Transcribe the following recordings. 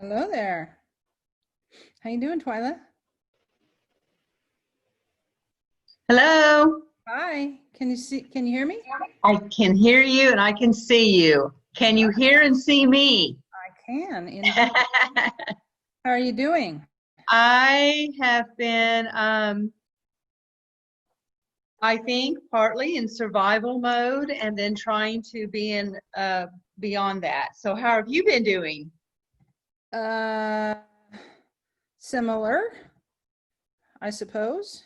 Hello there. How you doing, Twyla? Hello. Hi. Can you hear me? I can hear you and I can see you. Can you hear and see me? I can indeed. How are you doing? I have been, I think, partly in survival mode and then trying to be in beyond that. So, how have you been doing? Uh, Similar, I suppose,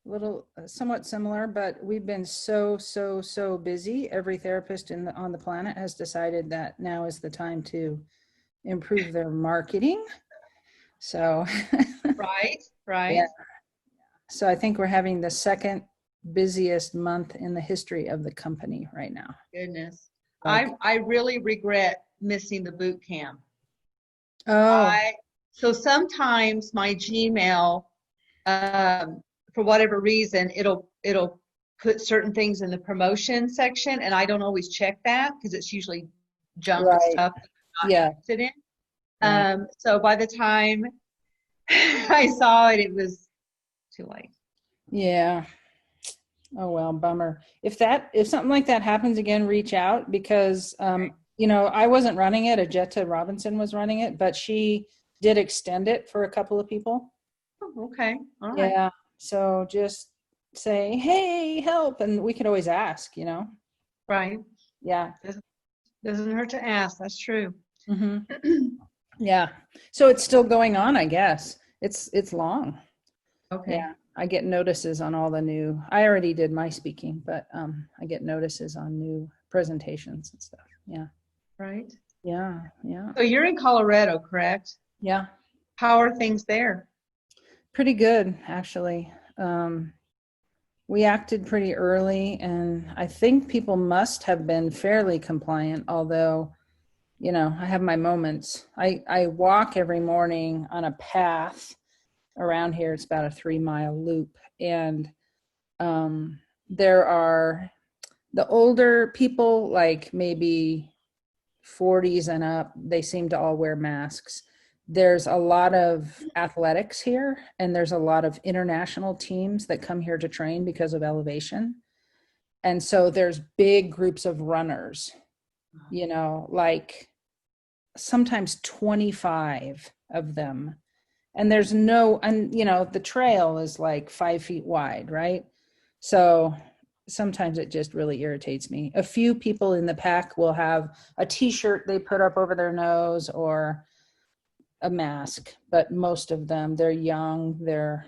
little somewhat similar, but we've been so busy. Every therapist on the planet has decided that now is the time to improve their marketing. So, Right, yeah. right. So I think we're having the second busiest month in the history of the company right now. Goodness. Like, I really regret missing the boot camp. oh, I so sometimes my Gmail, for whatever reason, it'll put certain things in the promotion section, and I don't always check that because it's usually junk right. stuff that I'm not Yeah, interested in. right. So by the time I saw it, it was too late. Yeah. Oh well, bummer. If something like that happens again, reach out because I wasn't running it. Ajetta Robinson was running it, but she did extend it for a couple of people. Oh, okay, all right, Yeah. So just say, "Hey, help," and we could always ask. right. Yeah. Doesn't hurt to ask. That's true. Hmm. Yeah. So it's still going on, I guess. It's long. Okay. Yeah. I get notices on all the new. I already did my speaking, but I get notices on new presentations and stuff. Yeah. Right. Yeah. Yeah. So you're in Colorado, correct? Yeah. How are things there? Pretty good, actually. We acted pretty early, and I think people must have been fairly compliant, although, I have my moments. I walk every morning on a path around here. It's about a 3-mile loop. And there are the older people, like maybe 40s and up, they seem to all wear masks. There's a lot of athletics here, and there's a lot of international teams that come here to train because of elevation. And so there's big groups of runners, like sometimes 25 of them. And the trail is like 5 feet wide, right? So sometimes it just really irritates me. A few people in the pack will have a t-shirt they put up over their nose or a mask, but most of them, they're young, they're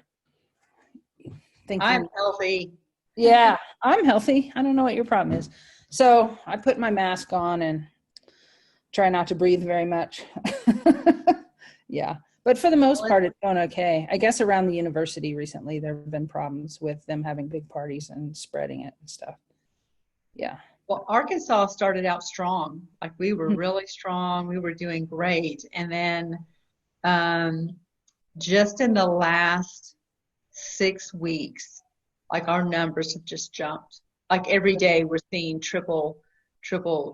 I'm thinking, healthy. yeah, I'm healthy. I don't know what your problem is. So I put my mask on and try not to breathe very much. Yeah. But for the most part, it's going okay. I guess around the university recently, there have been problems with them having big parties and spreading it and stuff. Yeah. Well, Arkansas started out strong. Like we were really strong. We were doing great. And then um, just in the last 6 weeks, like our numbers have just jumped. Like every day we're seeing triple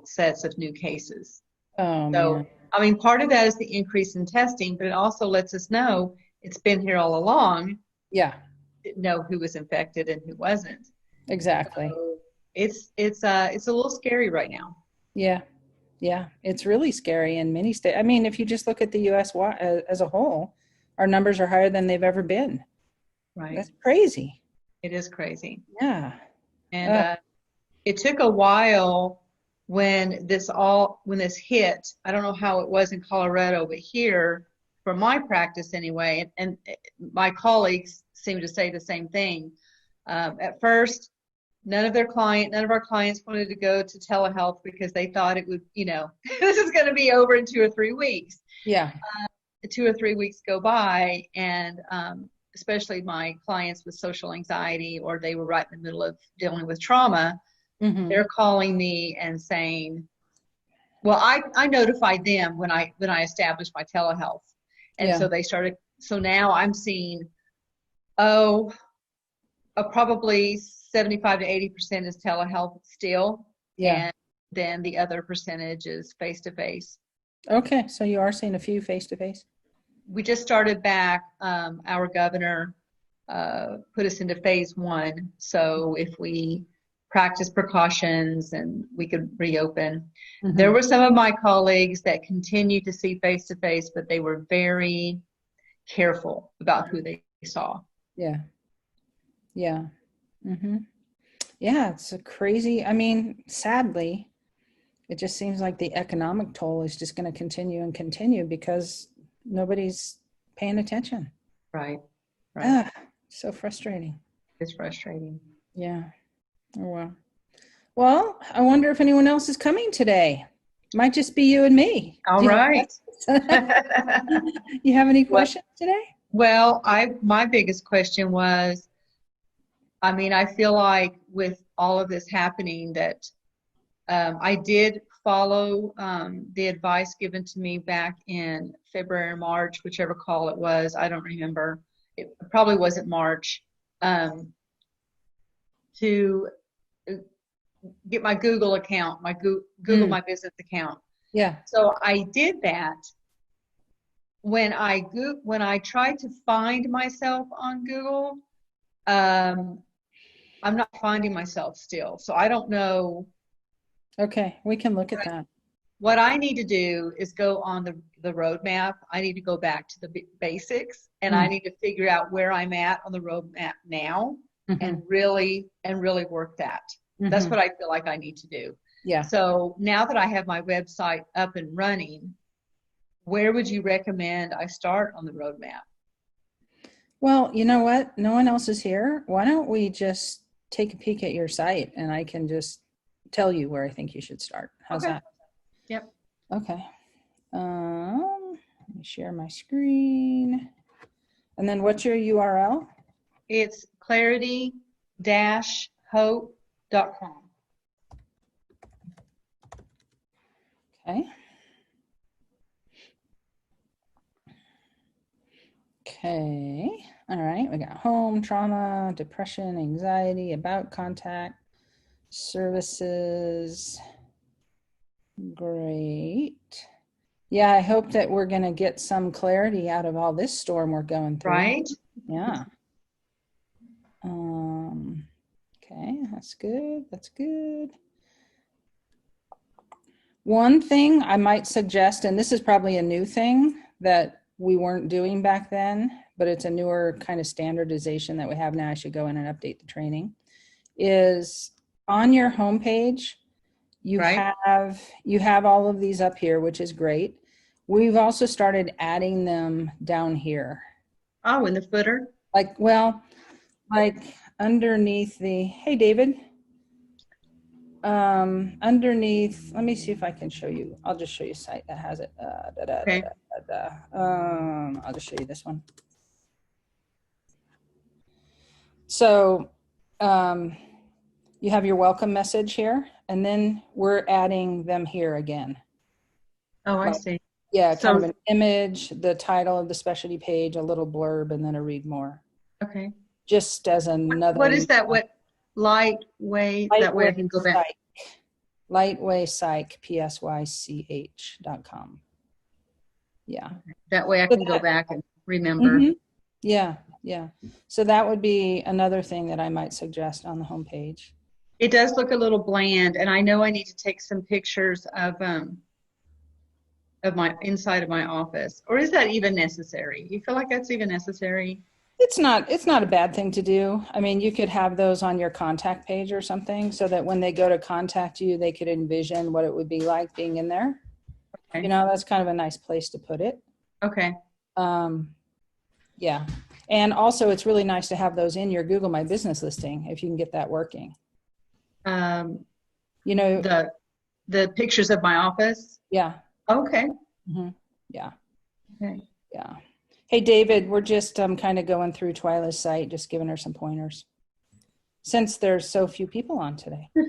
sets of new cases. Oh, man. So, I mean, part of that is the increase in testing, but it also lets us know it's been here all along, Yeah, didn't know who was infected and who wasn't. exactly. So it's a little scary right now. Yeah. Yeah. It's really scary in many states. I mean, if you just look at the US as a whole, our numbers are higher than they've ever been. Right. That's crazy. It is crazy. Yeah. And Uh, it took a while when this hit. I don't know how it was in Colorado, but here, for my practice anyway, and my colleagues seem to say the same thing. At first, none of our clients wanted to go to telehealth because they thought it would, this is going to be over in 2 or 3 weeks. yeah. 2 or 3 weeks go by, and especially my clients with social anxiety, or they were right in the middle of dealing with trauma, Hmm. they're calling me and saying, well, I notified them when I established my telehealth. And Yeah. so so now I'm seeing, oh, probably 75 to 80% is telehealth still. Yeah. And then the other percentage is face to face. Okay, so you are seeing a few face to face. We just started back. Our governor put us into phase one. So if we practice precautions and we could reopen. There Mm-hmm. were some of my colleagues that continued to see face to face, but they were very careful about who they saw. Yeah, yeah. Mm-hmm. Yeah, it's a crazy. I mean, sadly, it just seems like the economic toll is just going to continue and continue because nobody's paying attention. Right, right. Ah, so frustrating. It's frustrating. Yeah. Oh well. Well, I wonder if anyone else is coming today. Might just be you and me. All Do you right. have, you have any Well, questions today? well, my biggest question was, I mean, I feel like with all of this happening that I did follow the advice given to me back in February or March, whichever call it was. I don't remember. It probably wasn't March. To get my Google account, my Google My Business account. Yeah. So I did that. When I tried to find myself on Google, um, I'm not finding myself still. So I don't know. Okay, we can look at that. What I need to do is go on the roadmap. I need to go back to the basics, and I Mm. need to figure out where I'm at on the roadmap now, Mm-hmm. and really work that. That's Mm-hmm. what I feel like I need to do. Yeah. So now that I have my website up and running, where would you recommend I start on the roadmap? Well, you know what? No one else is here. Why don't we just take a peek at your site and I can just tell you where I think you should start. How's Okay. that? Yep. Okay. Let me share my screen. And then what's your URL? It's clarity-hope.com. Okay. Okay. All right. We got home, trauma, depression, anxiety, about contact, services. Great. Yeah, I hope that we're going to get some clarity out of all this storm we're going through. Right? Yeah. Okay, that's good. That's good. One thing I might suggest, and this is probably a new thing that we weren't doing back then, but it's a newer kind of standardization that we have now. I should go in and update the training. Is on your homepage, Right? you have all of these up here, which is great. We've also started adding them down here. Oh, in the footer? Like underneath the, hey David, underneath, let me see if I can show you. I'll just show you a site that has it. Okay. I'll just show you this one. So you have your welcome message here, and then we're adding them here again. Oh, I see. Yeah, So, kind of an image, the title of the specialty page, a little blurb, and then a read more. okay. Just as another. What is that? What lightweight? That way I can go back. Lightwaypsych, PSYCH.com. Yeah. That way I can go back and remember. Mm-hmm. Yeah, yeah. So that would be another thing that I might suggest on the homepage. It does look a little bland, and I know I need to take some pictures of my inside of my office. Or is that even necessary? You feel like that's even necessary? It's not a bad thing to do. I mean, you could have those on your contact page or something so that when they go to contact you, they could envision what it would be like being in there. Okay. You know, that's kind of a nice place to put it. Okay. Yeah. And also it's really nice to have those in your Google My Business listing if you can get that working. You know, the pictures of my office. Yeah. Okay. Mm-hmm. Yeah. Okay. Yeah. Hey, David, we're just kind of going through Twyla's site, just giving her some pointers. Since there's so few people on today, we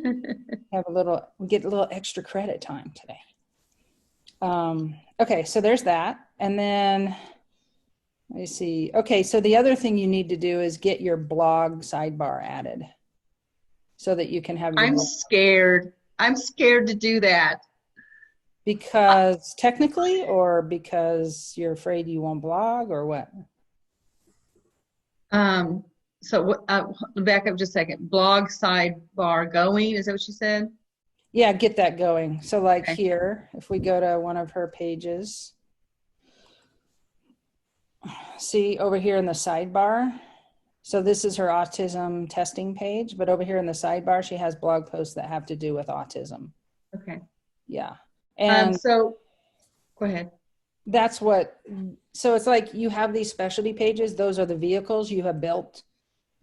get a little extra credit time today. Okay, so there's that. And then, let me see. Okay, so the other thing you need to do is get your blog sidebar added so that you can have your I'm scared to do that. Because technically, or because you're afraid you won't blog, or what? So back up just a second. Blog sidebar going, is that what you said? Yeah, get that going. So like Okay. here, if we go to one of her pages, see over here in the sidebar. So this is her autism testing page, but over here in the sidebar, she has blog posts that have to do with autism. Okay. Yeah. And So go ahead. that's what, so it's like you have these specialty pages. Those are the vehicles you have built,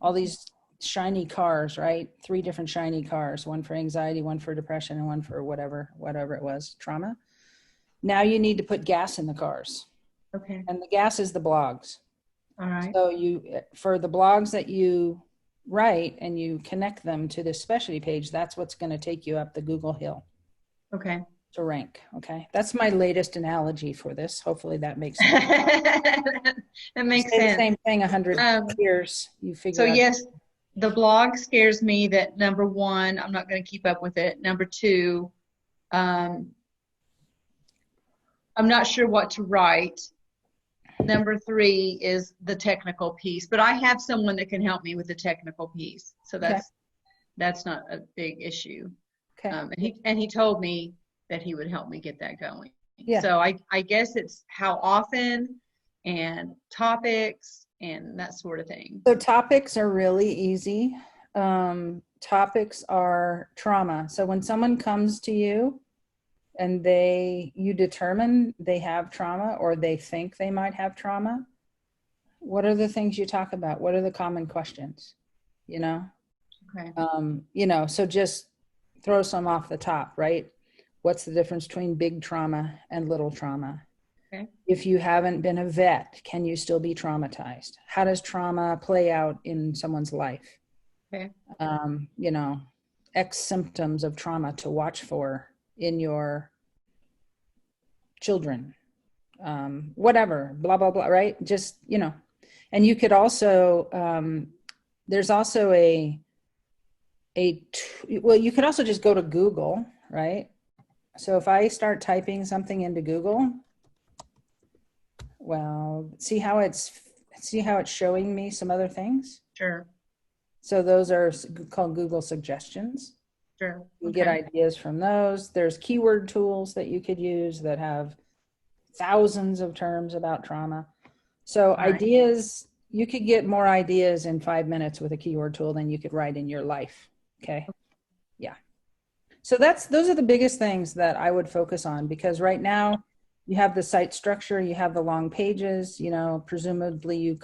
all these shiny cars, right? 3 different shiny cars, one for anxiety, one for depression, and one for whatever it was, trauma. Now you need to put gas in the cars. Okay. And the gas is the blogs. All right. So for the blogs that you write and you connect them to this specialty page, that's what's going to take you up the Google hill. Okay. To rank. Okay. That's my latest analogy for this. Hopefully that makes sense. That makes Say sense. the same thing 100 years, you figure So out. yes, the blog scares me that number one, I'm not going to keep up with it. Number two, I'm not sure what to write. Number three is the technical piece, but I have someone that can help me with the technical piece. So that's not a big issue. Okay. And he told me that he would help me get that going. Yeah. So I guess it's how often and topics and that sort of thing. So topics are really easy. Topics are trauma. So when someone comes to you and you determine they have trauma or they think they might have trauma, what are the things you talk about? What are the common questions? Okay. So just throw some off the top, right? What's the difference between big trauma and little trauma? Okay. If you haven't been a vet, can you still be traumatized? How does trauma play out in someone's life? Okay. X symptoms of trauma to watch for in your children, whatever, blah, blah, blah, right? Just, and you could also, there's also you could also just go to Google, right? So if I start typing something into Google, well, see how it's showing me some other things? Sure. So those are called Google suggestions. Sure. You get ideas from those. There's keyword tools that you could use that have thousands of terms about trauma. So ideas, you could get more ideas in 5 minutes with a keyword tool than you could write in your life. Okay. Yeah. So those are the biggest things that I would focus on, because right now you have the site structure, you have the long pages, presumably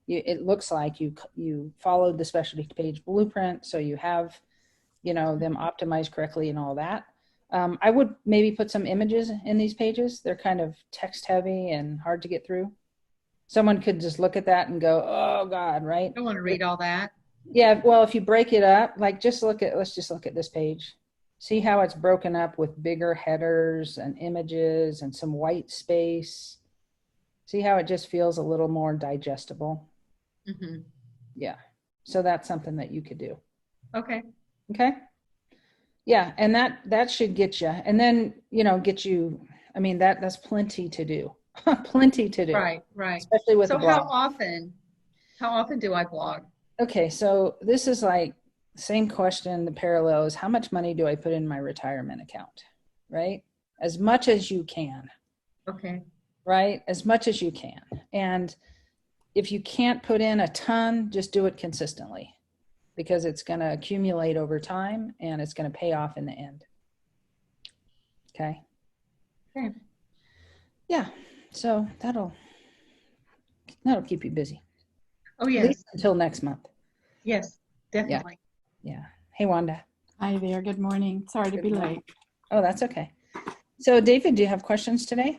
it looks like you followed the specialty page blueprint. So you have, them optimized correctly and all that. I would maybe put some images in these pages. They're kind of text heavy and hard to get through. Someone could just look at that and go, oh God, right? I don't want to read all that. Yeah, well, if you break it up, like let's just look at this page. See how it's broken up with bigger headers and images and some white space. See how it just feels a little more digestible? Mm-hmm. Yeah. So that's something that you could do. Okay. Okay. Yeah. And that should get you. And then, get you, that's plenty to do. Plenty to do. Right. Especially with so a blog. how often do I blog? Okay. So this is like, same question, the parallel is how much money do I put in my retirement account, right? As much as you can. Okay. Right? As much as you can. And if you can't put in a ton, just do it consistently, because it's going to accumulate over time and it's going to pay off in the end. Okay. Okay. Yeah. So that'll keep you busy. Oh, yes. At least until next month. Yes, definitely. Yeah. Hey, Wanda. Hi there. Good morning. Sorry to be late. Oh, that's okay. So, David, do you have questions today?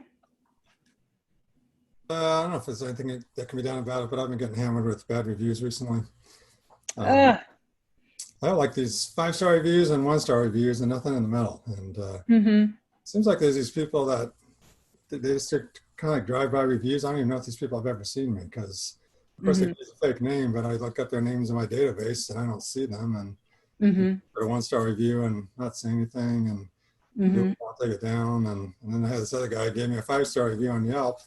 I don't know if there's anything that can be done about it, but I've been getting hammered with bad reviews recently. I have like these 5-star reviews and 1-star reviews and nothing in the middle. And it seems like there's these people that they just kind of like drive-by reviews. I don't even know if these people have ever seen me, because of course they use a fake name, but I look up their names in my database and I don't see them. And put a 1-star review and not say anything. And Mm-hmm. I'll take it down. And then I had this other guy gave me a 5-star review on Yelp,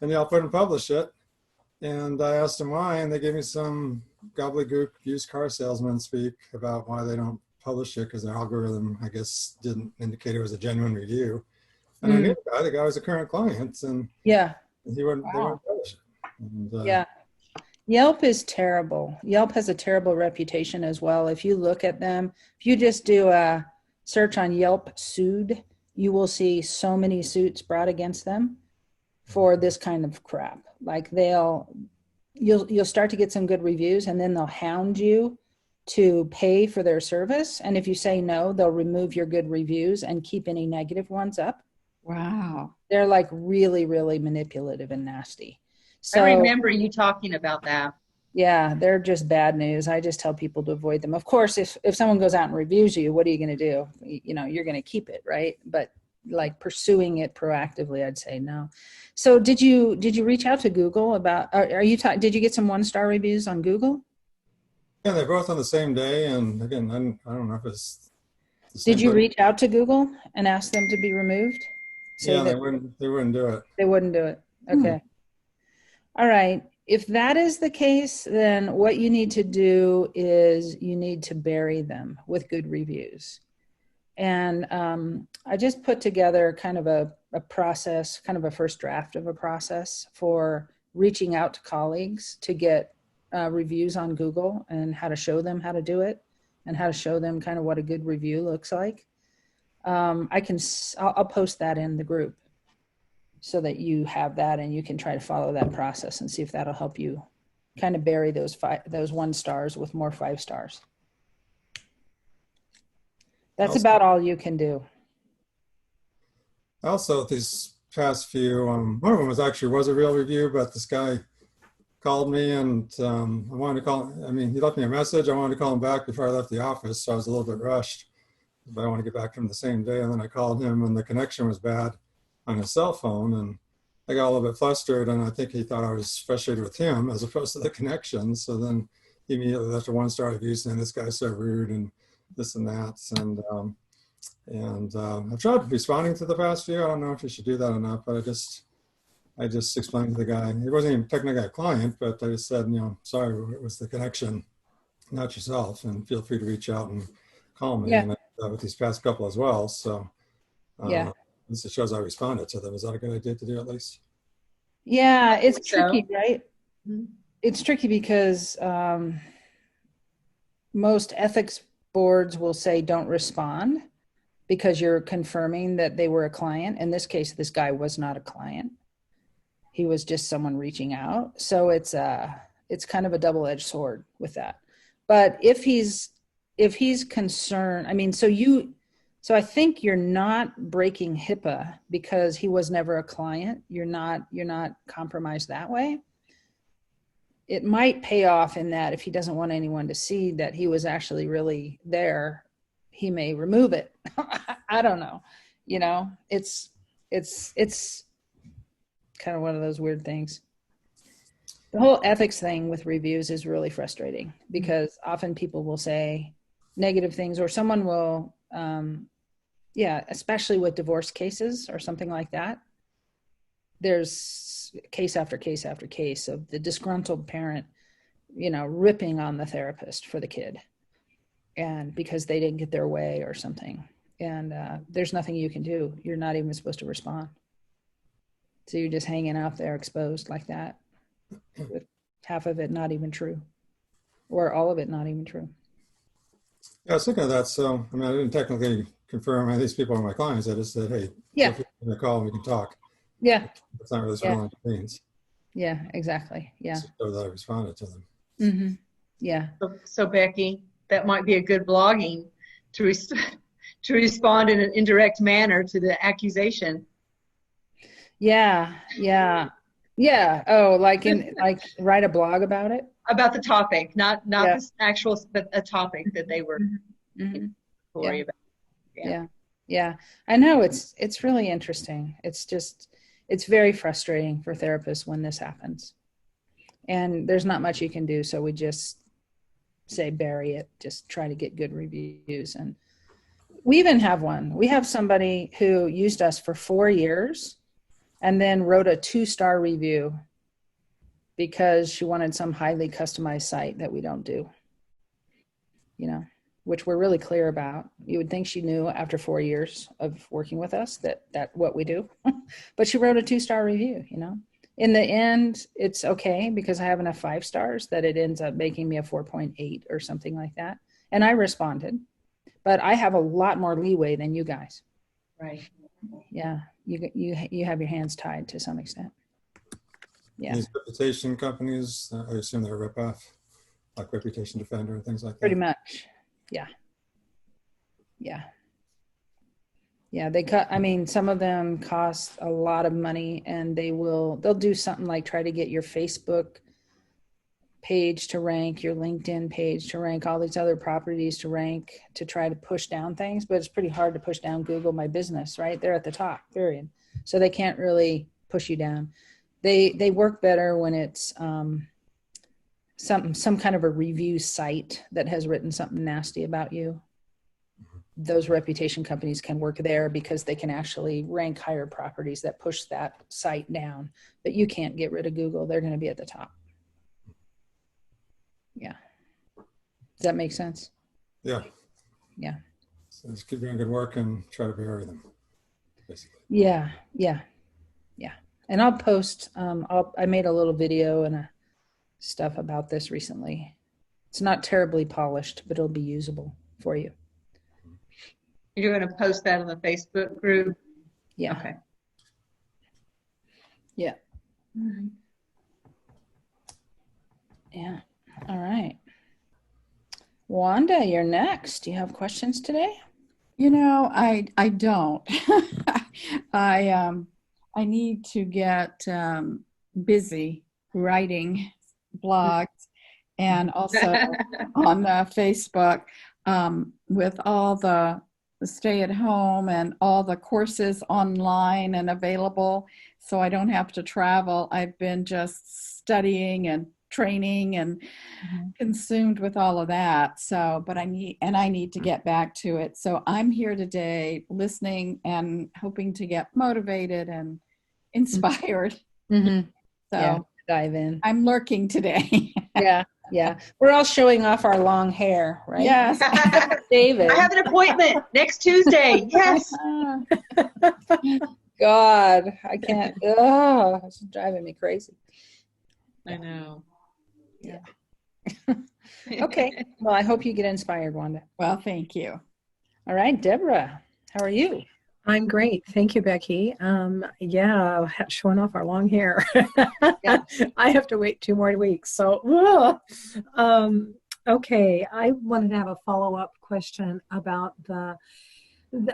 and Yelp wouldn't publish it. And I asked them why, and they gave me some gobbledygook used car salesman speak about why they don't publish it because their algorithm, I guess, didn't indicate it was a genuine review. And I knew the guy was a current client, and Yeah. they wouldn't Wow. publish it. And, Yeah. Yelp is terrible. Yelp has a terrible reputation as well. If you look at them, if you just do a search on Yelp sued, you will see so many suits brought against them for this kind of crap. Like you'll start to get some good reviews, and then they'll hound you to pay for their service. And if you say no, they'll remove your good reviews and keep any negative ones up. Wow. They're like really, really manipulative and nasty. So I remember you talking about that. yeah, they're just bad news. I just tell people to avoid them. Of course, if someone goes out and reviews you, what are you going to do? You know, you're going to keep it, right? But like pursuing it proactively, I'd say no. So did you reach out to Google about, did you get some 1-star reviews on Google? yeah, they're both on the same day. And again, I don't know if it's the same. Did you reach out to Google and ask them to be removed? Yeah, they wouldn't do it. They wouldn't do it. Okay. All right. If that is the case, then what you need to do is you need to bury them with good reviews. And I just put together kind of a process, kind of a first draft of a process for reaching out to colleagues to get reviews on Google and how to show them how to do it and how to show them kind of what a good review looks like. I'll post that in the group so that you have that and you can try to follow that process and see if that'll help you kind of bury those 1 stars with more 5 stars. That's about all you can do. Also, these past few, one of them was a real review, but this guy called me and I wanted to call, he left me a message. I wanted to call him back before I left the office, so I was a little bit rushed, but I want to get back to him the same day. And then I called him and the connection was bad on his cell phone, and I got a little bit flustered, and I think he thought I was frustrated with him as opposed to the connection. So then he immediately left a 1-star review saying this guy's so rude and this and that. And I've tried responding to the past few. I don't know if you should do that or not, but I just explained to the guy, he wasn't even technically a client, but I just said, sorry, it was the connection, not yourself, and feel free to reach out and call me. Yeah. And I did that with these past couple as well. So Yeah. this shows I responded to them. Is that a good idea to do at least? Yeah, it's tricky, right? Mm-hmm. It's tricky because most ethics boards will say don't respond because you're confirming that they were a client. In this case, this guy was not a client. He was just someone reaching out. So it's kind of a double-edged sword with that. But if he's concerned, so I think you're not breaking HIPAA because he was never a client. You're not compromised that way. It might pay off in that if he doesn't want anyone to see that he was actually really there, he may remove it. I don't know. It's kind of one of those weird things. The whole ethics thing with reviews is really frustrating because often people will say negative things, or someone will, especially with divorce cases or something like that. There's case after case after case of the disgruntled parent, ripping on the therapist for the kid, and because they didn't get their way or something. And there's nothing you can do. You're not even supposed to respond. So you're just hanging out there exposed like that, with half of it not even true, or all of it not even true. Yeah, I was thinking of that. So, I didn't technically confirm these people are my clients. I just said, hey, Yeah, feel free to call and we can talk. yeah, That's not really what it means. yeah, exactly. Yeah. So that I responded to them. Mm-hmm. Yeah. So Becky, that might be a good blogging to respond in an indirect manner to the accusation. Yeah. Oh, like write a blog about it? About the topic, not the actual, but a topic that they were worried about. Yeah. I know it's really interesting. It's very frustrating for therapists when this happens. And there's not much you can do. So we just say, bury it, just try to get good reviews. And We even have one. We have somebody who used us for 4 years and then wrote a 2-star review because she wanted some highly customized site that we don't do, which we're really clear about. You would think she knew after 4 years of working with us that what we do, but she wrote a 2-star review. In the end, it's okay because I have enough 5 stars that it ends up making me a 4.8 or something like that. And I responded, but I have a lot more leeway than you guys. Right. Yeah. You have your hands tied to some extent. Yeah. These reputation companies, I assume they're rip-off, like Reputation Defender and things like that. Pretty much. Yeah. Yeah. Yeah. Some of them cost a lot of money, and they'll do something like try to get your Facebook page to rank, your LinkedIn page to rank, all these other properties to rank, to try to push down things. But it's pretty hard to push down Google My Business, right? They're at the top, period. So they can't really push you down. They work better when it's some kind of a review site that has written something nasty about you. Those reputation companies can work there because they can actually rank higher properties that push that site down. But you can't get rid of Google. They're going to be at the top. Yeah. Does that make sense? Yeah. Yeah. So just keep doing good work and try to bury them, basically. Yeah. Yeah. Yeah. And I'll post, I made a little video and stuff about this recently. It's not terribly polished, but it'll be usable for you. You're going to post that on the Facebook group? Yeah. Okay. Yeah. Mm-hmm. Yeah. All right. Wanda, you're next. Do you have questions today? I don't. I need to get busy writing blogs and also on Facebook with all the stay at home and all the courses online and available, so I don't have to travel. I've been just studying and training and consumed with all of that. So, but I need to get back to it. So I'm here today listening and hoping to get motivated and inspired. Mm-hmm. So yeah, dive in. I'm lurking today. Yeah. We're all showing off our long hair, right? Yes. David. I have an appointment next Tuesday. Yes. God, I can't. Oh, it's driving me crazy. I know. Yeah. Okay. Well, I hope you get inspired, Wanda. Well, thank you. All right, Deborah, how are you? I'm great. Thank you, Becky. Showing off our long hair. Yeah. I have to wait 2 more weeks. So, okay. I wanted to have a follow-up question about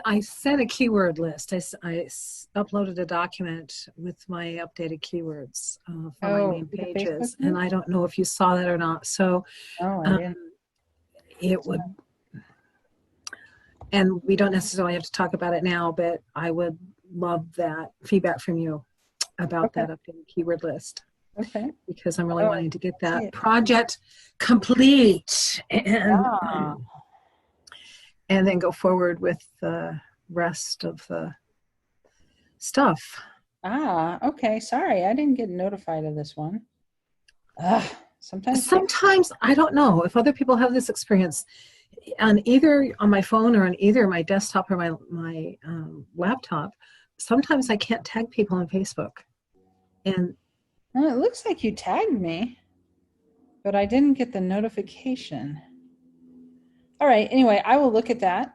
I sent a keyword list. I uploaded a document with my updated keywords for my main pages. And I don't know if you saw that or not. So I didn't. It would, and we don't necessarily have to talk about it now, but I would love that feedback from you about that updated keyword list. Okay. Because I'm really wanting to get that project complete and then go forward with the rest of the stuff. Okay. Sorry, I didn't get notified of this one. Sometimes I don't know if other people have this experience either on my phone or on either my desktop or my laptop. Sometimes I can't tag people on Facebook. And it looks like you tagged me, but I didn't get the notification. All right. Anyway, I will look at that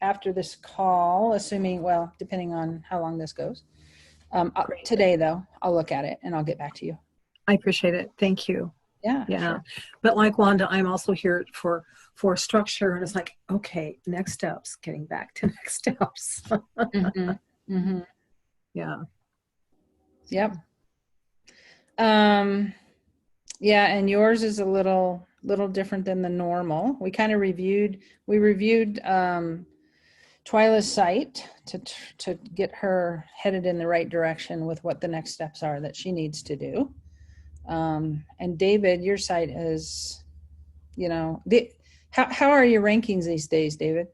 after this call, depending on how long this goes. Today, though, I'll look at it and I'll get back to you. I appreciate it. Thank you. Yeah. Sure. But like Wanda, I'm also here for structure. And it's like, okay, next steps, getting back to next steps. Mm-hmm. Mm-hmm. Yeah. Yep. Yeah, and yours is a little different than the normal. We kind of reviewed Twyla's site to get her headed in the right direction with what the next steps are that she needs to do. And David, your site is, how are your rankings these days, David?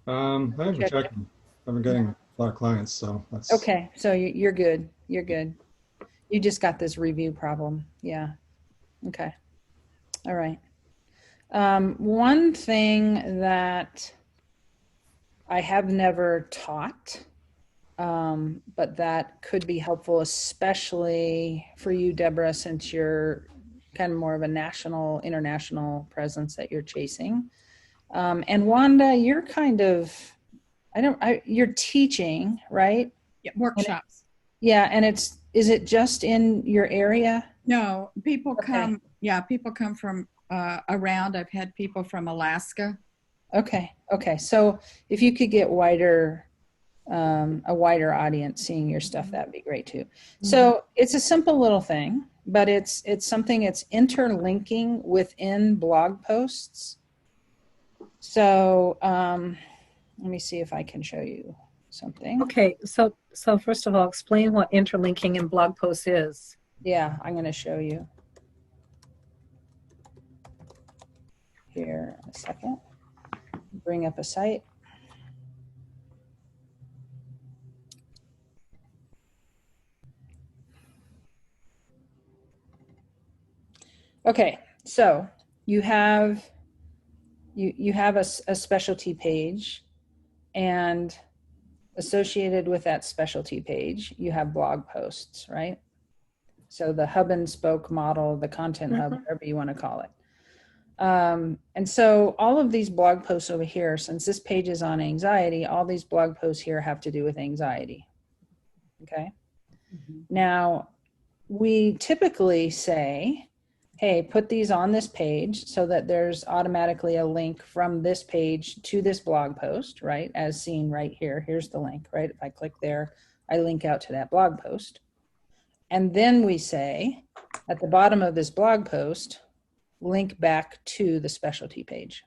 I haven't Check. checked them. I've been getting a lot of clients, so that's Okay, so you're good. You're good. You just got this review problem. Yeah. Okay. All right. One thing that I have never taught, but that could be helpful, especially for you, Deborah, since you're kind of more of a national, international presence that you're chasing. And Wanda, you're kind of, you're teaching, right? Yeah, workshops. Yeah, and is it just in your area? No, people Okay. come. Yeah, people come from around. I've had people from Alaska. Okay. So if you could get a wider audience seeing your stuff, that'd be great too. So it's a simple little thing, but it's something, it's interlinking within blog posts. So let me see if I can show you something. Okay, so first of all, explain what interlinking in blog posts is. Yeah, I'm going to show you here in a second. Bring up a site. Okay, so you have a specialty page, and associated with that specialty page, you have blog posts, right? So the hub and spoke model, the content hub, whatever you want to call it. And so all of these blog posts over here, since this page is on anxiety, all these blog posts here have to do with anxiety. Okay. Now, we typically say, hey, put these on this page so that there's automatically a link from this page to this blog post, right? As seen right here. Here's the link, right? If I click there, I link out to that blog post. And then we say at the bottom of this blog post, link back to the specialty page,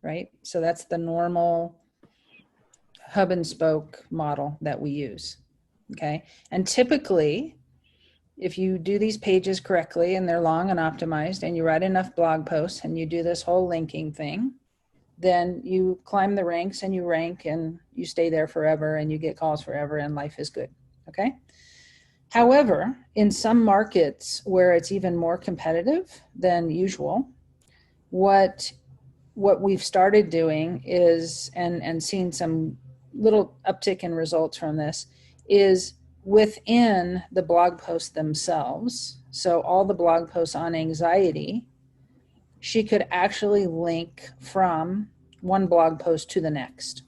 right? So that's the normal hub and spoke model that we use, okay? And typically, if you do these pages correctly and they're long and optimized and you write enough blog posts and you do this whole linking thing, then you climb the ranks and you rank and you stay there forever and you get calls forever and life is good, okay? However, in some markets where it's even more competitive than usual, what we've started doing is, and seen some little uptick in results from this, is within the blog posts themselves. So all the blog posts on anxiety, she could actually link from one blog post to the next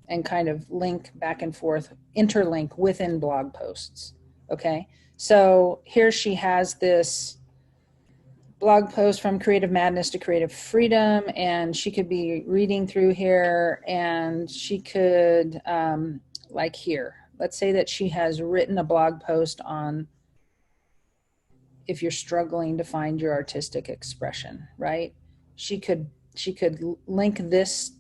and kind of link back and forth, interlink within blog posts. Okay. So here she has this blog post from creative madness to creative freedom, and she could be reading through here and she could, like here, let's say that she has written a blog post on if you're struggling to find your artistic expression, right? She could link this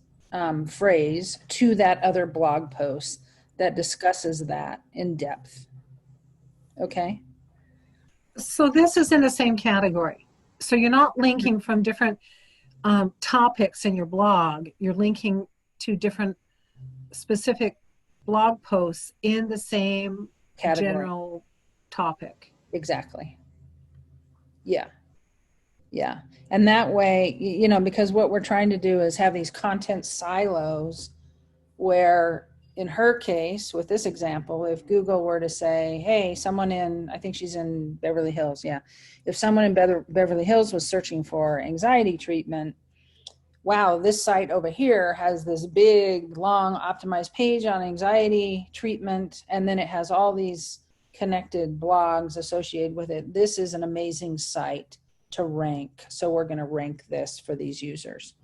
phrase to that other blog post that discusses that in depth. Okay. So this is in the same category. So you're not linking from different topics in your blog. You're linking to different specific blog posts in the same category. General topic. Exactly. Yeah. Yeah. And that way, you know, because what we're trying to do is have these content silos where, in her case, with this example, if Google were to say, hey, someone in, I think she's in Beverly Hills. Yeah. If someone in Beverly Hills was searching for anxiety treatment, wow, this site over here has this big, long, optimized page on anxiety treatment, and then it has all these connected blogs associated with it. This is an amazing site to rank. So we're going to rank this for these users,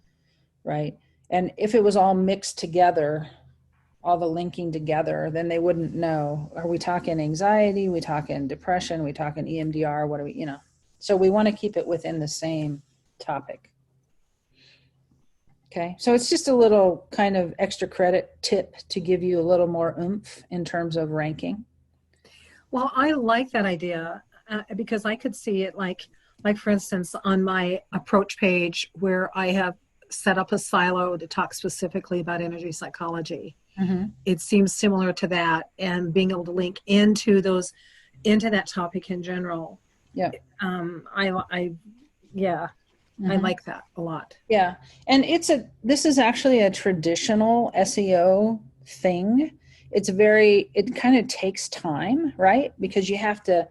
right? And if it was all mixed together, all the linking together, then they wouldn't know, are we talking anxiety? We talking depression? We talking EMDR? What are we, you know? So we want to keep it within the same topic. Okay, so it's just a little kind of extra credit tip to give you a little more oomph in terms of ranking. Well, I like that idea because I could see it like for instance, on my approach page where I have set up a silo to talk specifically about energy psychology. Mm-hmm. It seems similar to that, and being able to link into that topic in general. Yeah. Yeah, I like that a lot. Yeah. And this is actually a traditional SEO thing. It kind of takes time, right? Because you have to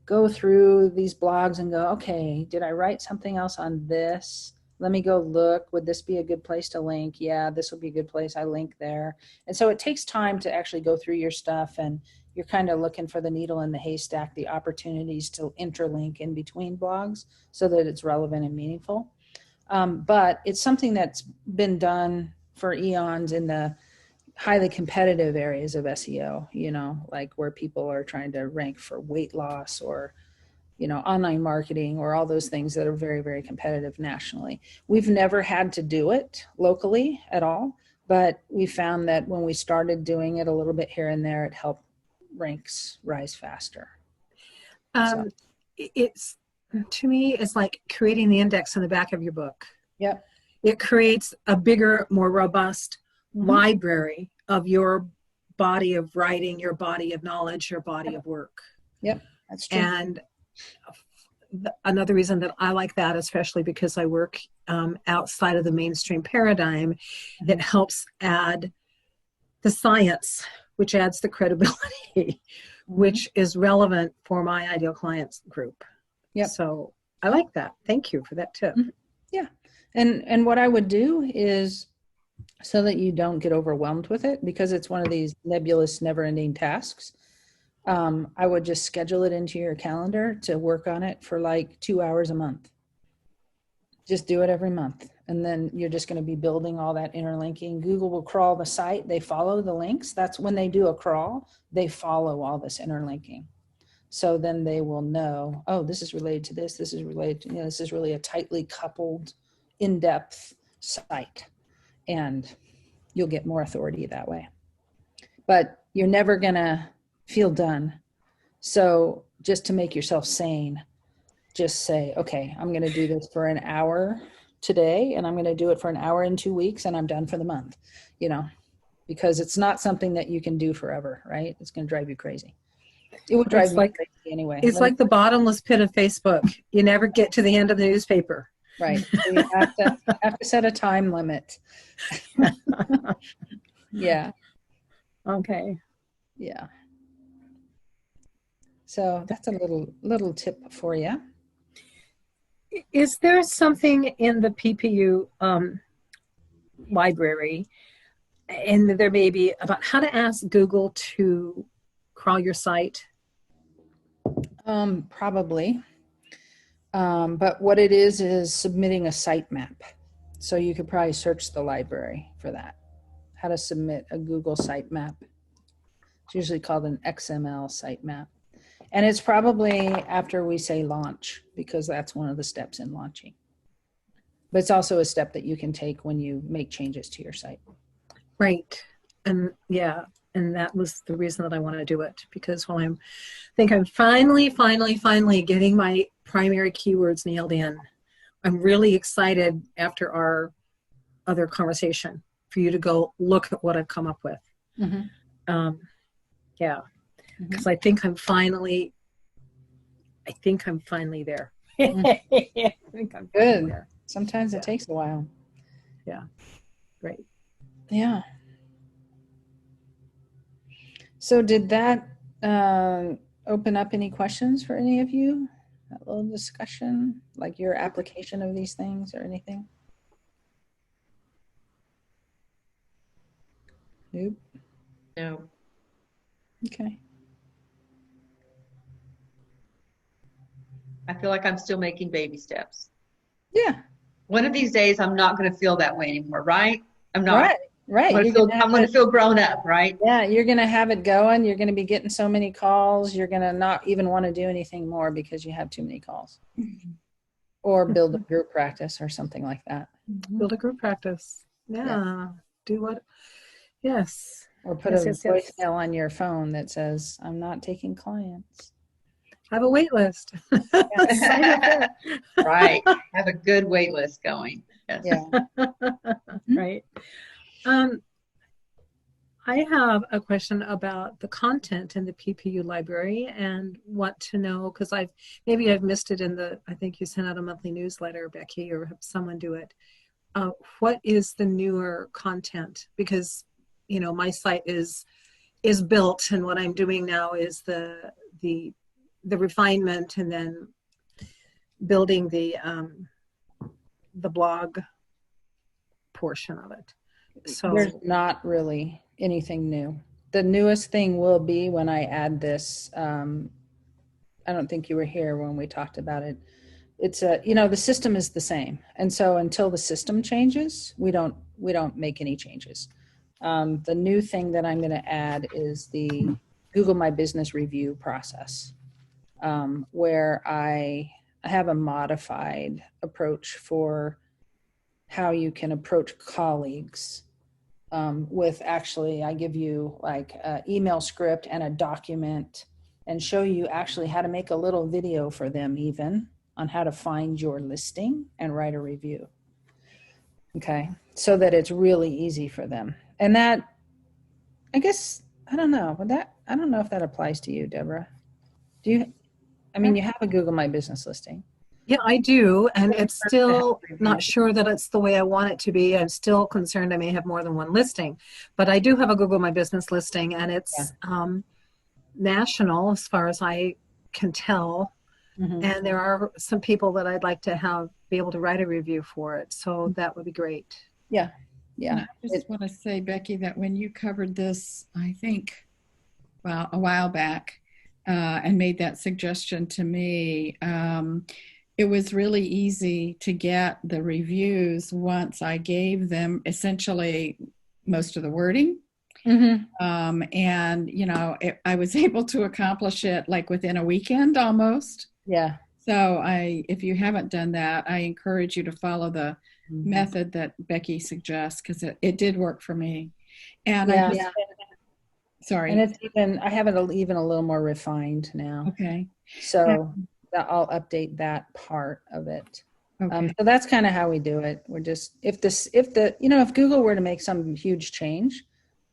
go through these blogs and go, okay, did I write something else on this? Let me go look. Would this be a good place to link? Yeah, this would be a good place. I link there. And so it takes time to actually go through your stuff, and you're kind of looking for the needle in the haystack, the opportunities to interlink in between blogs so that it's relevant and meaningful. But it's something that's been done for eons in the highly competitive areas of SEO, like where people are trying to rank for weight loss or, online marketing or all those things that are very, very competitive nationally. We've never had to do it locally at all, but we found that when we started doing it a little bit here and there, it helped ranks rise faster. It's, to me, it's like creating the index in the back of your book. Yep. It creates a bigger, more robust library of your body of writing, your body of knowledge, your body of work. Yep, that's true. And another reason that I like that, especially because I work outside of the mainstream paradigm, it helps add the science, which adds the credibility, which is relevant for my ideal clients group. Yep. So I like that. Thank you for that tip. Yeah. And what I would do is, so that you don't get overwhelmed with it, because it's one of these nebulous, never-ending tasks, I would just schedule it into your calendar to work on it for like 2 hours a month. Just do it every month. And then you're just going to be building all that interlinking. Google will crawl the site. They follow the links. That's when they do a crawl, they follow all this interlinking. So then they will know, oh, this is related to this. This is related to, this is really a tightly coupled, in-depth site. And you'll get more authority that way. But you're never going to feel done. So just to make yourself sane, just say, okay, I'm going to do this for an hour today, and I'm going to do it for an hour in 2 weeks, and I'm done for the month, because it's not something that you can do forever, right? It's going to drive you crazy. It would drive me crazy anyway. It's like the bottomless pit of Facebook. You never get to the end of the newspaper. Right. So you have to set a time limit. Yeah. Okay. Yeah. So that's a little tip for you. Is there something in the PPU library, and there may be, about how to ask Google to crawl your site? Probably. But what it is submitting a sitemap. So you could probably search the library for that. How to submit a Google sitemap. It's usually called an XML sitemap. And it's probably after we say launch, because that's one of the steps in launching. But it's also a step that you can take when you make changes to your site. Right. And yeah, and that was the reason that I want to do it, because while I think I'm finally getting my primary keywords nailed in, I'm really excited after our other conversation for you to go look at what I've come up with. Yeah. Because I think I'm finally there. I think I'm good. There. Sometimes it takes a while. Yeah. Great. Yeah. So did that open up any questions for any of you? That little discussion, like your application of these things or anything? Nope. No. Okay. I feel like I'm still making baby steps. Yeah. One of these days, I'm not going to feel that way anymore, right? I'm not. Right. I'm going to feel grown up, right? Yeah, you're going to have it going. You're going to be getting so many calls. You're going to not even want to do anything more because you have too many calls. Or build a group practice or something like that. Build a group practice. Yeah. Do what? Yes. Or put a voicemail on your phone that says, I'm not taking clients. Have a wait list. Right. Have a good wait list going. Yes. Yeah. Right. I have a question about the content in the PPU library and want to know, because maybe I've missed it I think you sent out a monthly newsletter, Becky, or have someone do it. What is the newer content? Because, my site is built, and what I'm doing now is the refinement and then building the blog portion of it. So there's not really anything new. The newest thing will be when I add this. I don't think you were here when we talked about it. It's the system is the same. And so until the system changes, we don't make any changes. The new thing that I'm going to add is the Google My Business review process, where I have a modified approach for how you can approach colleagues with actually, I give you like an email script and a document and show you actually how to make a little video for them even on how to find your listing and write a review. Okay. So that it's really easy for them. And that, I guess, I don't know if that applies to you, Deborah. You have a Google My Business listing. yeah, I do. And it's still not sure that it's the way I want it to be. I'm still concerned I may have more than one listing, but I do have a Google My Business listing, and it's national as far as I can tell. Mm-hmm. And there are some people that I'd like to be able to write a review for it. So that would be great. Yeah. Yeah. And I just want to say, Becky, that when you covered this, I think, a while back, and made that suggestion to me, it was really easy to get the reviews once I gave them essentially most of the wording. Mm-hmm. I was able to accomplish it like within a weekend almost. Yeah. So if you haven't done that, I encourage you to follow the method that Becky suggests, because it did work for me. And sorry. And it's I have it even a little more refined now. Okay. So I'll update that part of it. Okay. So that's kind of how we do it. We're just, if Google were to make some huge change,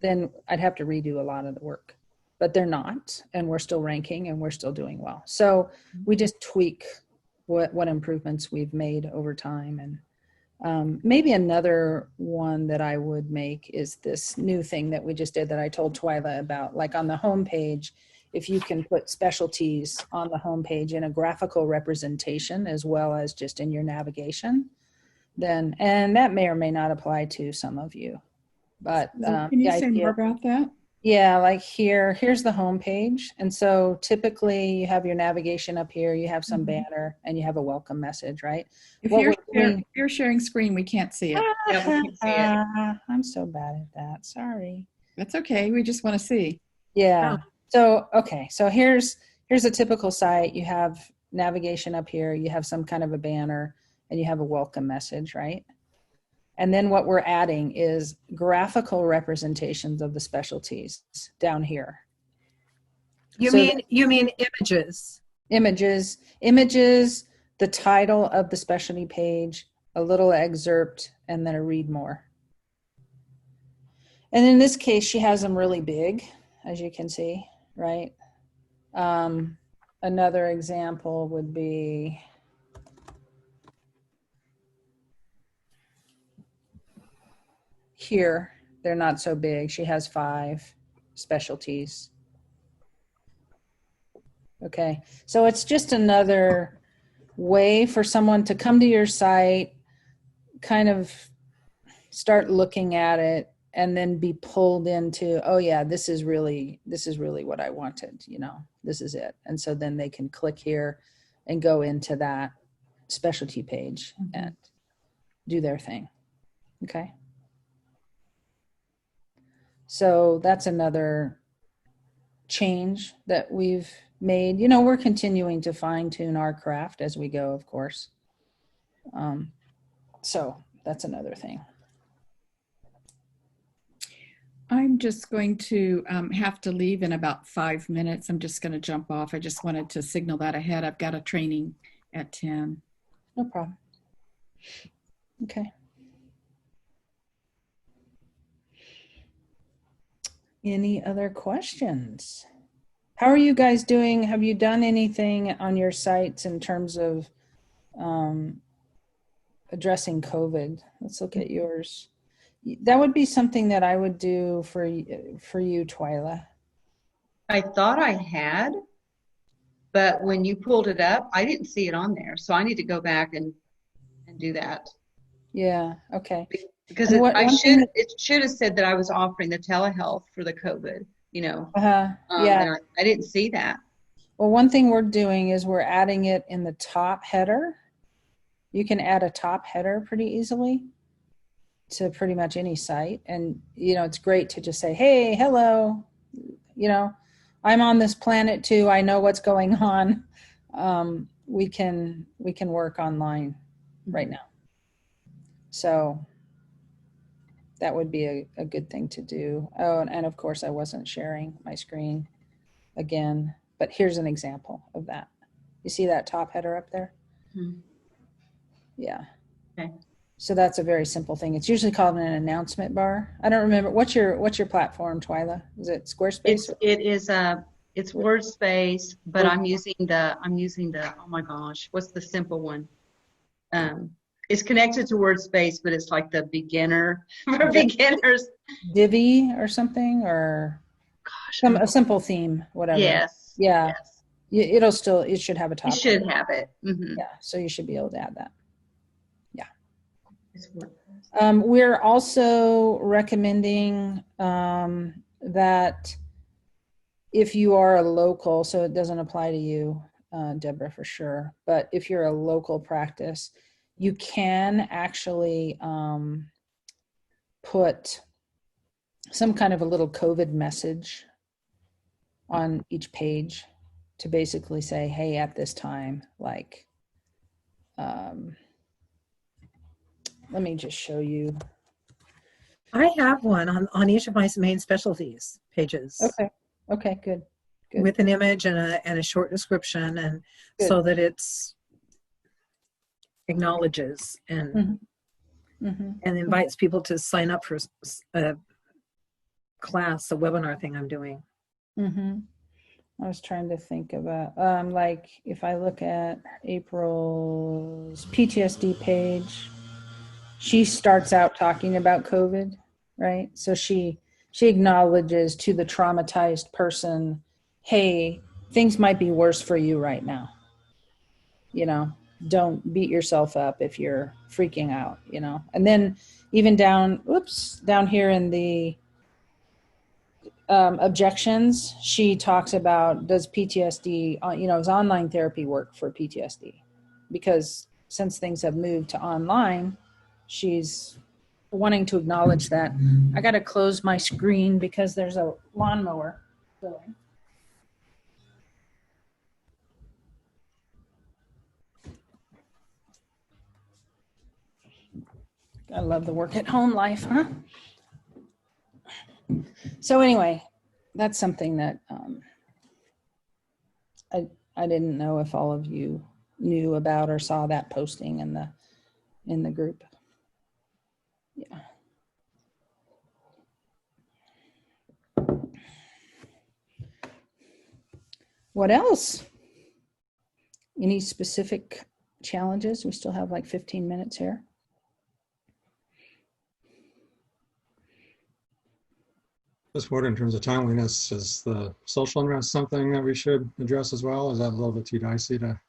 then I'd have to redo a lot of the work, but they're not, and we're still ranking and we're still doing well. So we just tweak what improvements we've made over time. And maybe another one that I would make is this new thing that we just did that I told Twyla about, like on the homepage, if you can put specialties on the homepage in a graphical representation as well as just in your navigation, then, and that may or may not apply to some of you. But can you say more about that? Yeah, like here's the homepage. And so typically you have your navigation up here, you have some banner, and you have a welcome message, right? If you're sharing screen, we can't see it. Yeah, we can see it. I'm so bad at that. Sorry. That's okay. We just want to see. Yeah. So, okay. So here's a typical site. You have navigation up here, you have some kind of a banner, and you have a welcome message, right? And then what we're adding is graphical representations of the specialties down here. You mean images? Images, the title of the specialty page, a little excerpt, and then a read more. And in this case, she has them really big, as you can see, right? Another example would be here. They're not so big. She has 5 specialties. Okay, so it's just another way for someone to come to your site, kind of start looking at it, and then be pulled into, oh yeah, this is really what I wanted, this is it. And so then they can click here and go into that specialty page and do their thing. Okay. So that's another change that we've made. We're continuing to fine tune our craft as we go, of course. So that's another thing. I'm just going to have to leave in about 5 minutes. I'm just going to jump off. I just wanted to signal that ahead. I've got a training at 10. No problem. Okay. Any other questions? How are you guys doing? Have you done anything on your sites in terms of addressing COVID? Let's look at yours. That would be something that I would do for you, Twyla. I thought I had, but when you pulled it up, I didn't see it on there. So I need to go back and do that. Yeah. Okay. Because it should have said that I was offering the telehealth for the COVID, you know. Yeah. And I didn't see that. Well, one thing we're doing is we're adding it in the top header. You can add a top header pretty easily to pretty much any site. And, you know, it's great to just say, hey, hello, you know, I'm on this planet too. I know what's going on. We can work online right now. So that would be a good thing to do. Oh, and of course I wasn't sharing my screen again, but here's an example of that. You see that top header up there? Mm-hmm. Yeah. Okay. So that's a very simple thing. It's usually called an announcement bar. I don't remember. What's your platform, Twyla? Is it Squarespace? It's WordSpace, but I'm using the oh my gosh, what's the simple one? It's connected to WordSpace, but it's like the beginner for beginners. Divi or something, or a simple theme, whatever. Yes. Yeah. Yes. It should have a top. It should have it. Mm-hmm. Yeah. So you should be able to add that. We're also recommending that if you are a local, so it doesn't apply to you, Deborah, for sure, but if you're a local practice, you can actually put some kind of a little COVID message on each page to basically say, hey, at this time, like, let me just show you. I have one on each of my main specialties pages. Okay, good. With an image and a short description, and good. So that it's acknowledges and invites people to sign up for a class, a webinar thing I'm doing. I was trying to think about like if I look at April's PTSD page, she starts out talking about COVID, right? So she acknowledges to the traumatized person, hey, things might be worse for you right now. You know, don't beat yourself up if you're freaking out, you know. And then even down here in the objections, she talks about, does PTSD, does online therapy work for PTSD? Because since things have moved to online, she's wanting to acknowledge that. I got to close my screen because there's a lawnmower going. I love the work at home life, huh? So anyway, that's something that I didn't know if all of you knew about or saw that posting in the group. Yeah. What else? Any specific challenges? We still have like 15 minutes here. Just what, in terms of timeliness, is the social unrest something that we should address as well? Is that a little bit too dicey to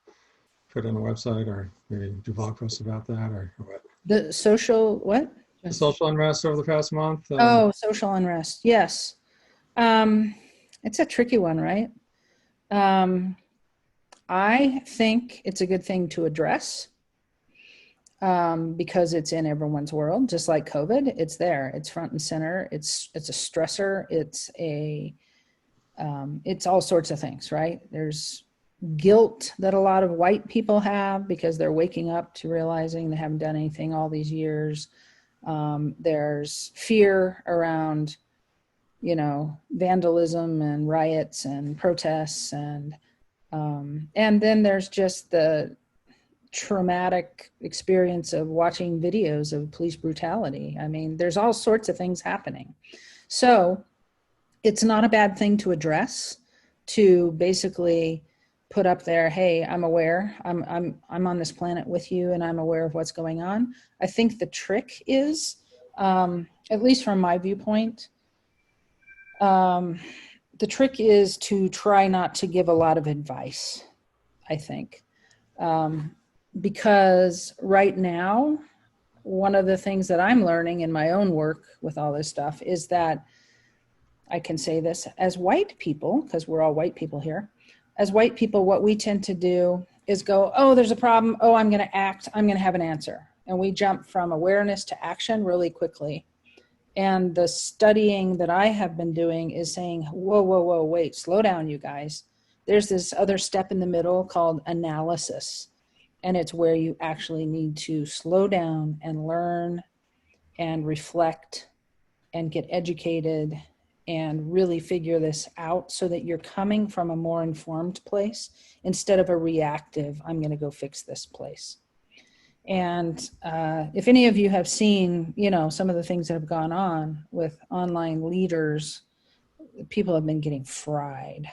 put on a website, or maybe do blog posts about that, or what? The social what? The social unrest over the past month. Social unrest. Yes. It's a tricky one, right? I think it's a good thing to address because it's in everyone's world, just like COVID. It's there. It's front and center. It's a stressor. It's all sorts of things, right? There's guilt that a lot of white people have because they're waking up to realizing they haven't done anything all these years. There's fear around vandalism and riots and protests, and then there's just the traumatic experience of watching videos of police brutality. I mean, there's all sorts of things happening. So it's not a bad thing to address, to basically put up there, hey, I'm aware, I'm on this planet with you, and I'm aware of what's going on. I think the trick is, at least from my viewpoint, the trick is to try not to give a lot of advice, I think. Because right now, one of the things that I'm learning in my own work with all this stuff is that, I can say this as white people, because we're all white people here. As white people, what we tend to do is go, oh, there's a problem. Oh, I'm going to act. I'm going to have an answer. And we jump from awareness to action really quickly. And the studying that I have been doing is saying, whoa, whoa, whoa, wait, slow down, you guys. There's this other step in the middle called analysis. And it's where you actually need to slow down and learn and reflect and get educated and really figure this out, so that you're coming from a more informed place instead of a reactive, I'm going to go fix this place. And if any of you have seen, some of the things that have gone on with online leaders, people have been getting fried,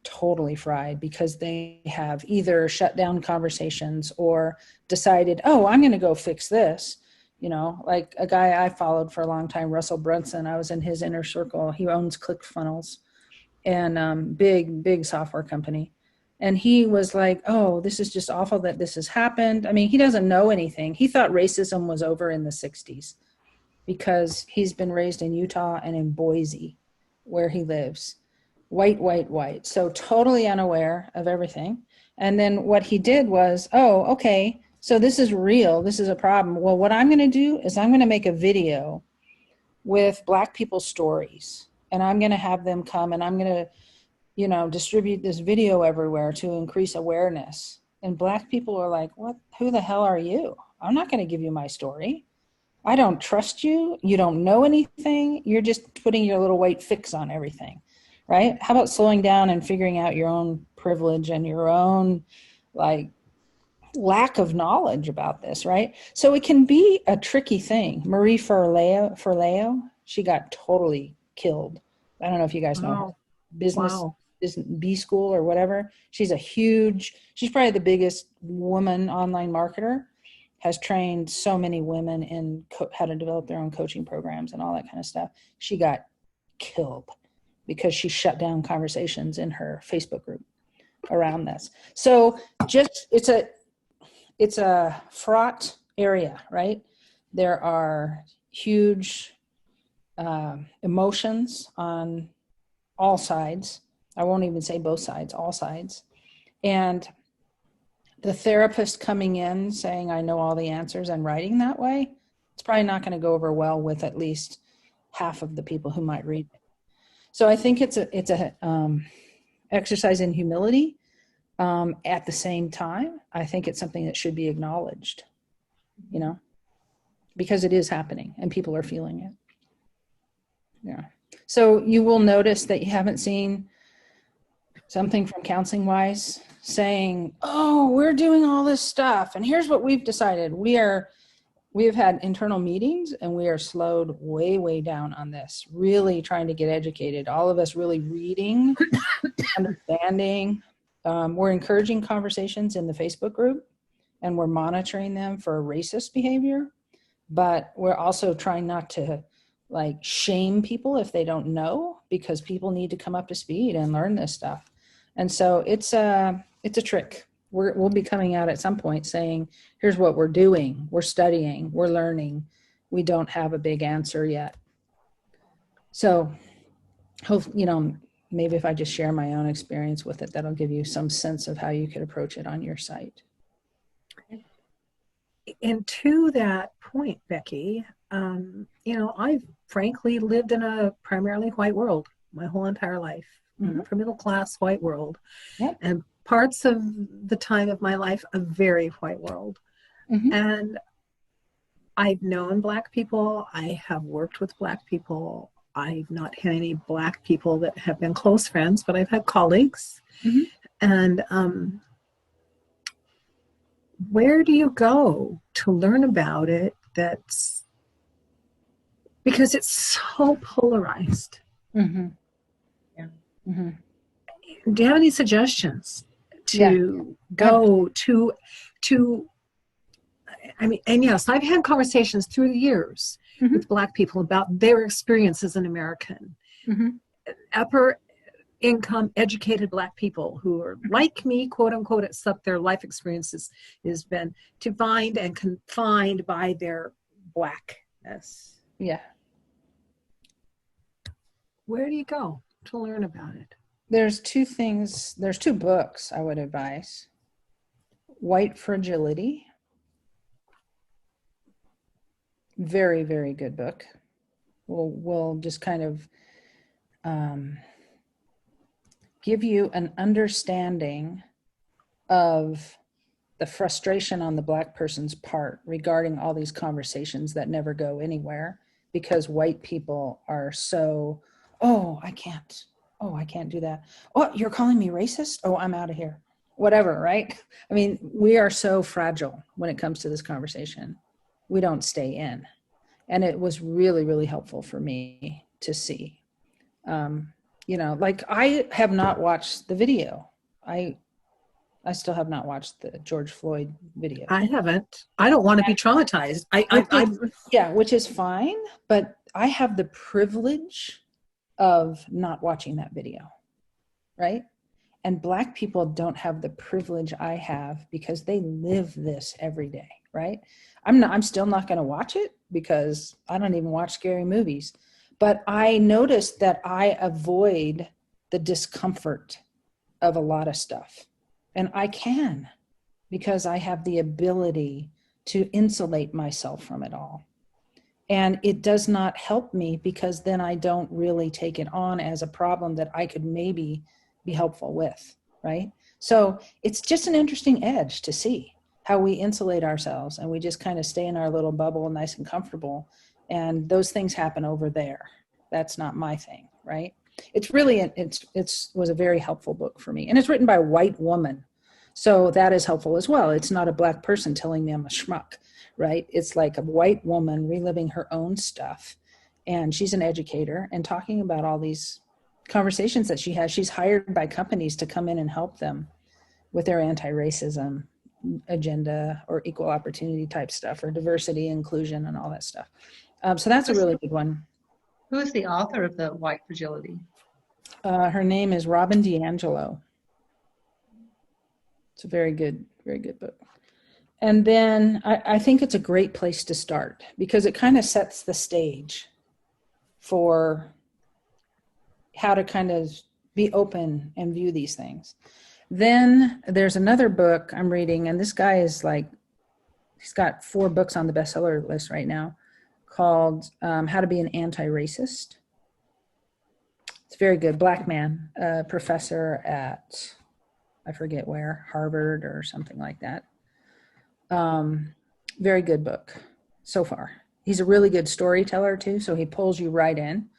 totally fried, because they have either shut down conversations or decided, oh, I'm going to go fix this. Like a guy I followed for a long time, Russell Brunson, I was in his inner circle. He owns ClickFunnels, and big software company. And he was like, oh, this is just awful that this has happened. I mean, he doesn't know anything. He thought racism was over in the 60s because he's been raised in Utah and in Boise, where he lives. White. So totally unaware of everything. And then what he did was, oh, okay, so this is real. This is a problem. Well, what I'm going to do is I'm going to make a video with Black people's stories. And I'm going to have them come, and I'm going to distribute this video everywhere to increase awareness. And Black people are like, what? Who the hell are you? I'm not going to give you my story. I don't trust you. You don't know anything. You're just putting your little white fix on everything, right? How about slowing down and figuring out your own privilege and your own lack of knowledge about this, right? So it can be a tricky thing. Marie Forleo, she got totally killed. I don't know if you guys know her. Business. Wow. B school or whatever. She's probably the biggest woman online marketer, has trained so many women in how to develop their own coaching programs and all that kind of stuff. She got killed because she shut down conversations in her Facebook group around this. So it's a fraught area, right? There are huge emotions on all sides. I won't even say both sides, all sides. And the therapist coming in saying, I know all the answers, and writing that way, it's probably not going to go over well with at least half of the people who might read it. So I think it's a exercise in humility. At the same time, I think it's something that should be acknowledged, because it is happening and people are feeling it. Yeah. So you will notice that you haven't seen something from Counseling Wise saying, oh, we're doing all this stuff, and here's what we've decided. We have had internal meetings, and we are slowed way down on this, really trying to get educated. All of us really reading, understanding. We're encouraging conversations in the Facebook group, and we're monitoring them for racist behavior, but we're also trying not to shame people if they don't know, because people need to come up to speed and learn this stuff. And so it's a trick. We'll be coming out at some point saying, here's what we're doing. We're studying, we're learning. We don't have a big answer yet. So maybe if I just share my own experience with it, that'll give you some sense of how you could approach it on your site. And to that point, Becky, I've frankly lived in a primarily white world my whole entire life, upper middle class white world, and parts of the time of my life a very white world. And I've known Black people. I have worked with Black people. I've not had any Black people that have been close friends, but I've had colleagues. Mhm. And where do you go to learn about it? That's because it's so polarized. Mm-hmm. Yeah. Mm-hmm. Do you have any suggestions to go to I mean, and yes, I've had conversations through the years Mhm. with Black people about their experience as an American. Mm-hmm. Upper income, educated Black people who are like me, quote unquote, except their life experiences has been defined and confined by their Blackness. Yeah. Where do you go to learn about it? There's two books I would advise. White Fragility. Very, very good book. We'll just kind of give you an understanding of the frustration on the Black person's part regarding all these conversations that never go anywhere because white people are so, I can't do that. Oh, you're calling me racist? Oh, I'm out of here. Whatever, right? I mean, we are so fragile when it comes to this conversation. We don't stay in. And it was really, really helpful for me to see. Like I have not watched the video. I still have not watched the George Floyd video. I haven't. I don't want to be traumatized. Which is fine, but I have the privilege of not watching that video, right? And Black people don't have the privilege I have because they live this every day, right? I'm still not going to watch it because I don't even watch scary movies. But I noticed that I avoid the discomfort of a lot of stuff. And I can because I have the ability to insulate myself from it all. And it does not help me because then I don't really take it on as a problem that I could maybe be helpful with, right? So it's just an interesting edge to see how we insulate ourselves and we just kind of stay in our little bubble nice and comfortable. And those things happen over there. That's not my thing, right? It's really, it was a very helpful book for me. And it's written by a white woman. So that is helpful as well. It's not a Black person telling me I'm a schmuck, right? It's like a white woman reliving her own stuff. And she's an educator and talking about all these conversations that she has. She's hired by companies to come in and help them with their anti-racism agenda or equal opportunity type stuff or diversity, inclusion, and all that stuff. So that's a really good one. Who is the author of the White Fragility? Her name is Robin DiAngelo. It's a very good book. And then I think it's a great place to start because it kind of sets the stage for how to kind of be open and view these things. Then there's another book I'm reading, and this guy is like, he's got 4 books on the bestseller list right now called How to Be an Anti-Racist. It's very good. Black man, professor at, I forget where, Harvard or something like that. Very good book so far. He's a really good storyteller too, so he pulls you right in.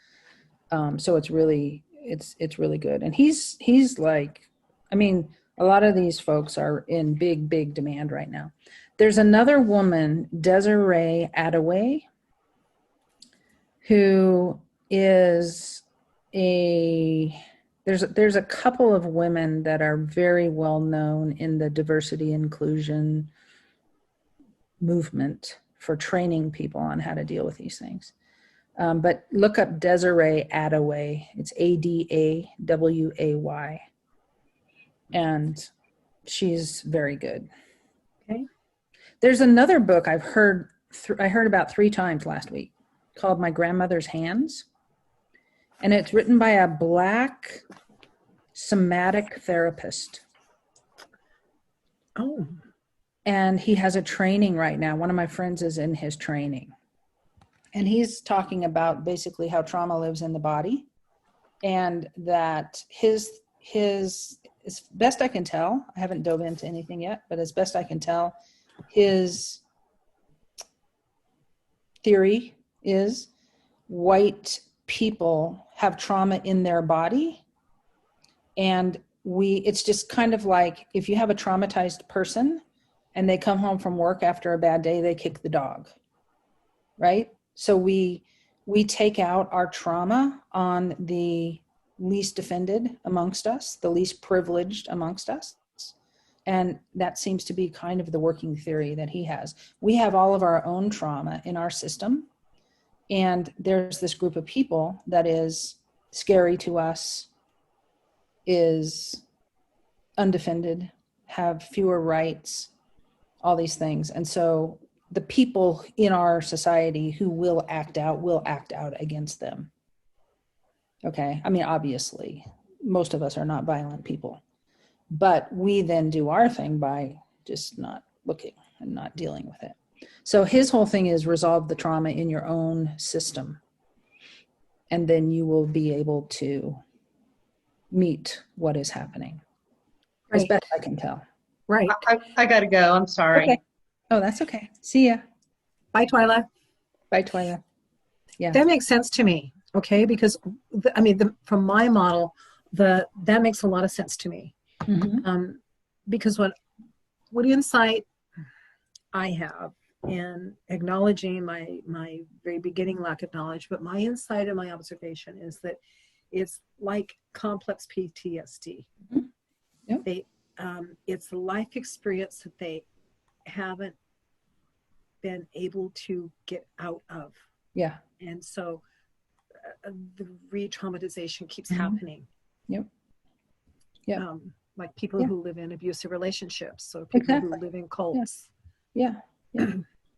So it's really good. And he's like, I mean, a lot of these folks are in big demand right now. There's another woman, Desiree Adaway, who is there's a couple of women that are very well known in the diversity inclusion movement for training people on how to deal with these things. But look up Desiree Adaway. It's Adaway. And she's very good. Okay. There's another book I heard about 3 times last week called My Grandmother's Hands. And it's written by a Black somatic therapist. Oh. And he has a training right now. One of my friends is in his training. And he's talking about basically how trauma lives in the body. And that his as best I can tell, I haven't dove into anything yet, but as best I can tell, his theory is white people have trauma in their body, and it's just kind of like if you have a traumatized person and they come home from work after a bad day, they kick the dog, right? So we take out our trauma on the least offended amongst us, the least privileged amongst us. And that seems to be kind of the working theory that he has. We have all of our own trauma in our system. And there's this group of people that is scary to us, is undefended, have fewer rights, all these things. And so the people in our society who will act out against them. Okay. I mean, obviously, most of us are not violent people, but we then do our thing by just not looking and not dealing with it. So his whole thing is resolve the trauma in your own system. And then you will be able to meet what is happening. Right. As best I can tell. Right. I got to go. I'm sorry. Okay. Oh, that's okay. See ya. Bye, Twyla. Bye, Twyla. Yeah. That makes sense to me. Okay. Because from my model, that makes a lot of sense to me. Mm-hmm. Because what insight I have in acknowledging my very beginning lack of knowledge, but my insight and my observation is that it's like complex PTSD. Mm-hmm. Yep. It's the life experience that they haven't been able to get out of. Yeah. And so the re-traumatization keeps mm-hmm. happening. Yep. Yeah. Like people who live in abusive relationships, or people who live in cults. Yeah.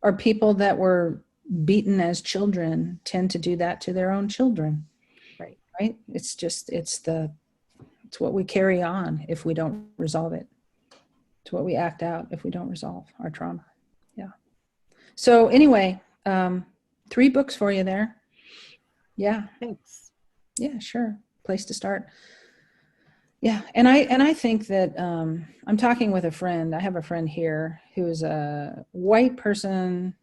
Or people that were beaten as children tend to do that to their own children. Right. It's what we carry on if we don't resolve it. It's what we act out if we don't resolve our trauma. Yeah. So anyway, 3 books for you there. Yeah. Thanks. Yeah, sure. Place to start. Yeah. And I think that I'm talking with a friend. I have a friend here who's a white person,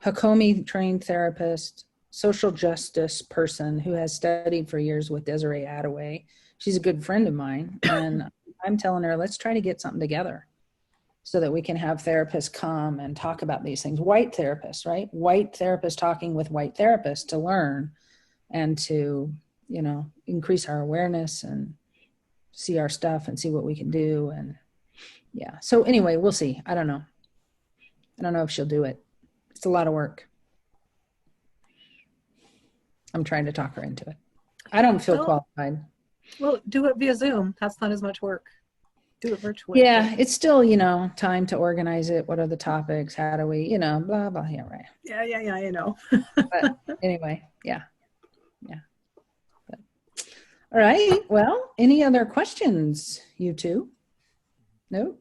Hakomi trained therapist, social justice person who has studied for years with Desiree Attaway. She's a good friend of mine. And I'm telling her, let's try to get something together so that we can have therapists come and talk about these things. White therapists, right? White therapists talking with white therapists to learn and to, increase our awareness and see our stuff and see what we can do. And yeah. So anyway, we'll see. I don't know if she'll do it. It's a lot of work. I'm trying to talk her into it. I don't feel qualified. Well, do it via Zoom. That's not as much work. Do it virtually. Yeah, it's still, time to organize it. What are the topics? How do we, blah, blah. Yeah, right. Yeah, I know. But anyway, yeah. But, all right. Well, any other questions, you two? No?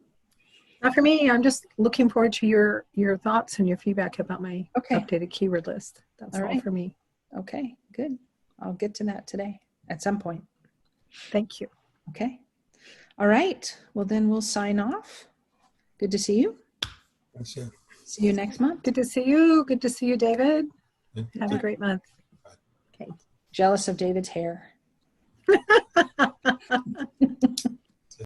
Not for me. I'm just looking forward to your thoughts and your feedback about my updated keyword list. That's all for me. Okay, good. I'll get to that today at some point. Thank you. Okay. All right. Well, then we'll sign off. Good to see you. That's it. See you next month. Good to see you. Good to see you, David. Yeah. Have a great month. Okay. Jealous of David's hair.